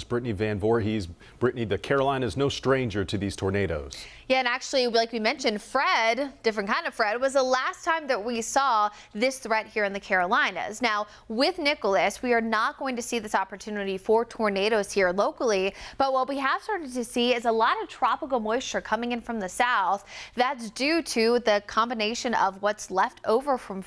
Brittany VanVoorhees. Brittany, the Carolinas no stranger to these tornadoes. Yeah, and actually, like we mentioned, Fred, different kind of Fred, was the last time that we saw this threat here in the Carolinas. Now, with Nicholas, we are not going to see this opportunity for tornadoes here locally, but what we have started to see is a lot of tropical moisture coming in from the south. That's due to the combination of what's left over from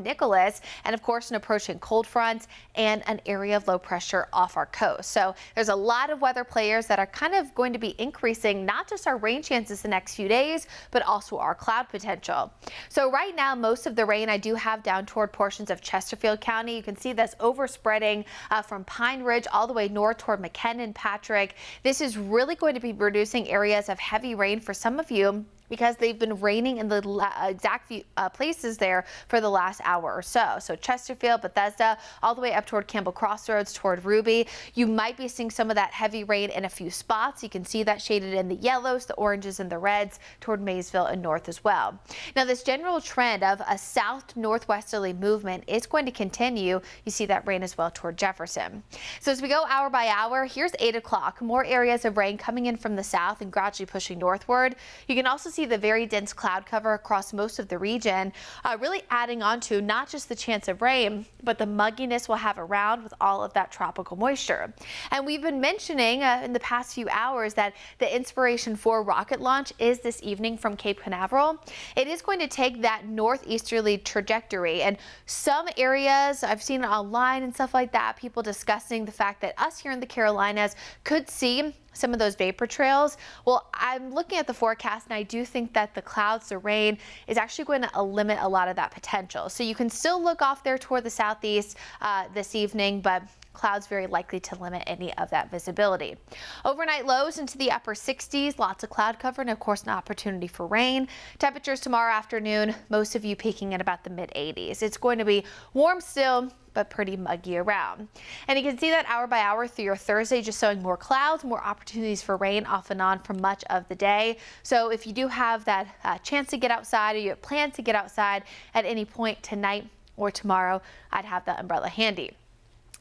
Nicholas, and of course, an approaching cold front and an area of low pressure off our coast. So there's a lot of weather players that are kind of going to be increasing not just our rain chances the next few days, but also our cloud potential. So right now, most of the rain I do have down toward portions of Chesterfield County. You can see that's overspreading from Pine Ridge all the way north toward McKinnon, Patrick. This is really going to be producing areas of heavy rain for some of you, because they've been raining in the exact few places there for the last hour or so. So Chesterfield, Bethesda, all the way up toward Campbell Crossroads, toward Ruby. You might be seeing some of that heavy rain in a few spots. You can see that shaded in the yellows, the oranges, and the reds toward Maysville and north as well. Now, this general trend of a south northwesterly movement is going to continue. You see that rain as well toward Jefferson. So as we go hour by hour, here's 8 o'clock. More areas of rain coming in from the south and gradually pushing northward. You can also see the very dense cloud cover across most of the region, really adding on to not just the chance of rain, but the mugginess we'll have around with all of that tropical moisture. And we've been mentioning in the past few hours that the Inspiration4 rocket launch is this evening from Cape Canaveral. It is going to take that northeasterly trajectory, and some areas I've seen online and stuff like that, people discussing the fact that us here in the Carolinas could see some of those vapor trails. Well, I'm looking at the forecast, and I do think that the clouds, the rain, is actually going to limit a lot of that potential. So you can still look off there toward the southeast this evening, but clouds very likely to limit any of that visibility. Overnight lows into the upper 60s, lots of cloud cover, and of course an opportunity for rain. Temperatures tomorrow afternoon, most of you peaking at about the mid 80s. It's going to be warm still, but pretty muggy around. And you can see that hour by hour through your Thursday, just showing more clouds, more opportunities for rain off and on for much of the day. So if you do have that chance to get outside, or you have plans to get outside at any point tonight or tomorrow, I'd have the umbrella handy.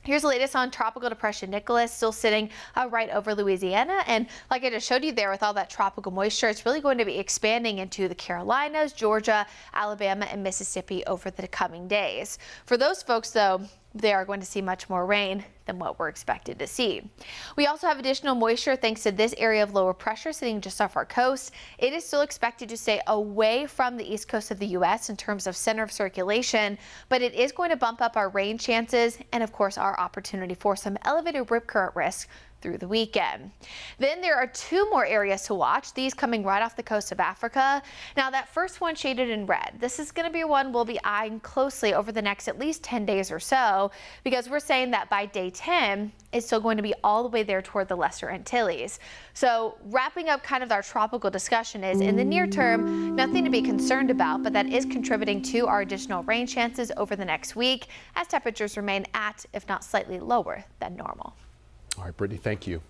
Here's the latest on Tropical Depression Nicholas, still sitting right over Louisiana. And like I just showed you there with all that tropical moisture, it's really going to be expanding into the Carolinas, Georgia, Alabama, and Mississippi over the coming days. For those folks, though, they are going to see much more rain than what we're expected to see. We also have additional moisture thanks to this area of lower pressure sitting just off our coast. It is still expected to stay away from the east coast of the U.S. in terms of center of circulation, but it is going to bump up our rain chances and, of course, our opportunity for some elevated rip current risk through the weekend. Then there are two more areas to watch, these coming right off the coast of Africa. Now, that first one shaded in red, this is going to be one we'll be eyeing closely over the next at least 10 days or so, because we're saying that by day 10, it's still going to be all the way there toward the Lesser Antilles. So wrapping up kind of our tropical discussion is, in the near term, nothing to be concerned about, but that is contributing to our additional rain chances over the next week as temperatures remain at, if not slightly lower than normal. All right, Brittany, thank you.